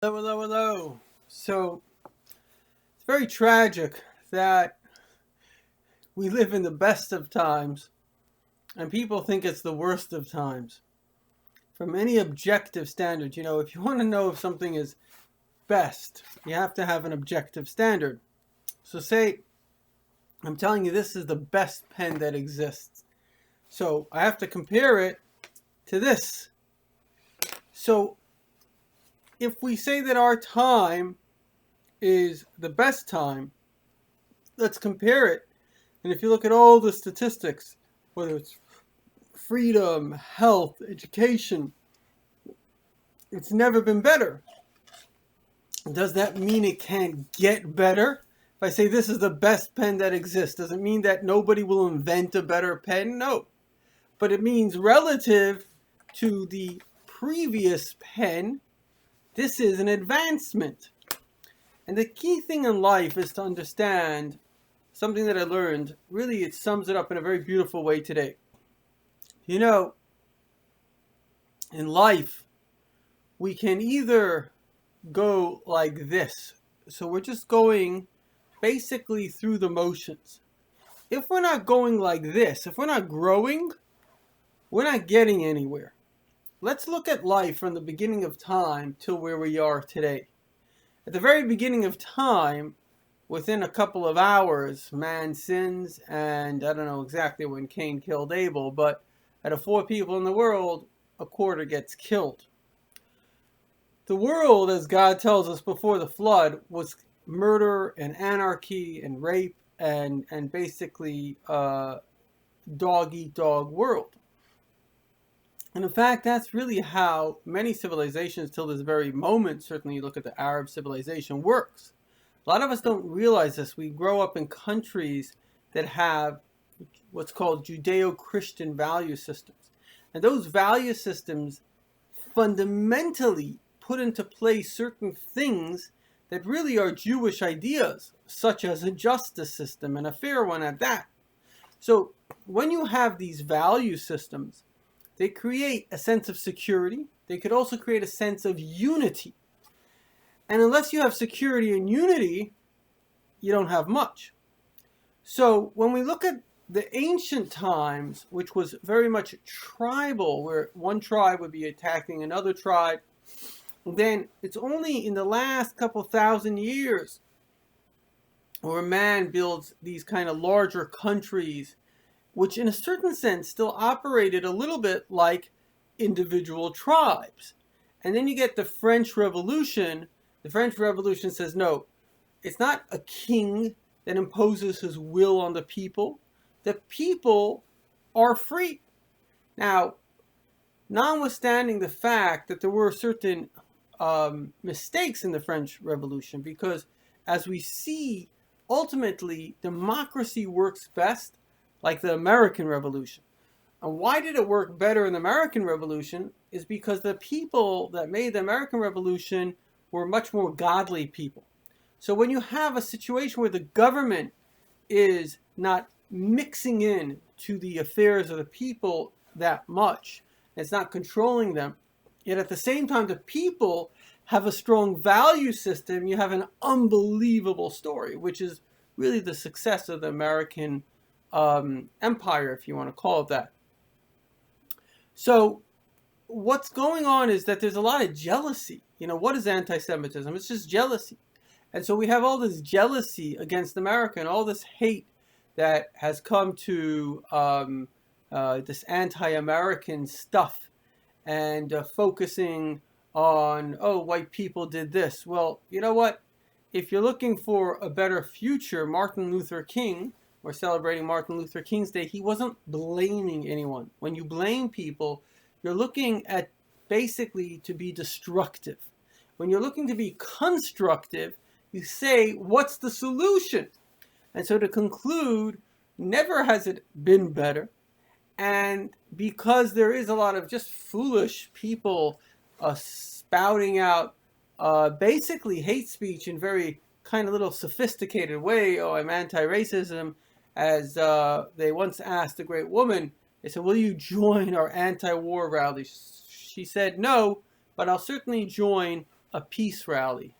Hello, hello, hello. So it's very tragic that we live in the best of times and people think it's the worst of times. From any objective standard, if you want to know if something is best, you have to have an objective standard. So, say I'm telling you this is the best pen that exists. So, I have to compare it to this. So, if we say that our time is the best time, let's compare it. And if you look at all the statistics, whether it's freedom, health, education, it's never been better. Does that mean it can't get better? If I say this is the best pen that exists, does it mean that nobody will invent a better pen? No. But it means relative to the previous pen, this is an advancement. And the key thing in life is to understand something that I learned. Really, it sums it up in a very beautiful way today. You know, in life, we can either go like this. So we're just going basically through the motions. If we're not going like this, if we're not growing, we're not getting anywhere. Let's look at life from the beginning of time till where we are today. At the very beginning of time, within a couple of hours, man sins, and I don't know exactly when Cain killed Abel, but out of 4 people in the world, a quarter gets killed. The world, as God tells us before the flood, was murder and anarchy and rape and basically dog eat dog world. And in fact, that's really how many civilizations till this very moment, certainly you look at the Arab civilization, works. A lot of us don't realize this. We grow up in countries that have what's called Judeo-Christian value systems. And those value systems fundamentally put into place certain things that really are Jewish ideas, such as a justice system and a fair one at that. So when you have these value systems, they create a sense of security. They could also create a sense of unity. And unless you have security and unity, you don't have much. So when we look at the ancient times, which was very much tribal, where one tribe would be attacking another tribe, then it's only in the last couple thousand years where man builds these kind of larger countries, which in a certain sense still operated a little bit like individual tribes. And then you get the French Revolution. The French Revolution says, no, it's not a king that imposes his will on the people. The people are free. Now, notwithstanding the fact that there were certain mistakes in the French Revolution, because as we see, ultimately, democracy works best like the American Revolution. And why did it work better in the American Revolution is because the people that made the American Revolution were much more godly people. So when you have a situation where the government is not mixing in to the affairs of the people that much, it's not controlling them, yet at the same time the people have a strong value system, you have an unbelievable story, which is really the success of the American empire, if you want to call it that. So what's going on is that there's a lot of jealousy. What is anti-Semitism? It's just jealousy. And so we have all this jealousy against America and all this hate that has come to this anti-American stuff and focusing on, oh, white people did this. Well, you know what? If you're looking for a better future, Martin Luther King, we're celebrating Martin Luther King's Day, he wasn't blaming anyone. When you blame people, you're looking at basically to be destructive. When you're looking to be constructive, you say, what's the solution? And so to conclude, never has it been better. And because there is a lot of just foolish people spouting out basically hate speech in very kind of little sophisticated way, oh, I'm anti-racism, as they once asked a great woman, they said, will you join our anti-war rally? She said, no, but I'll certainly join a peace rally.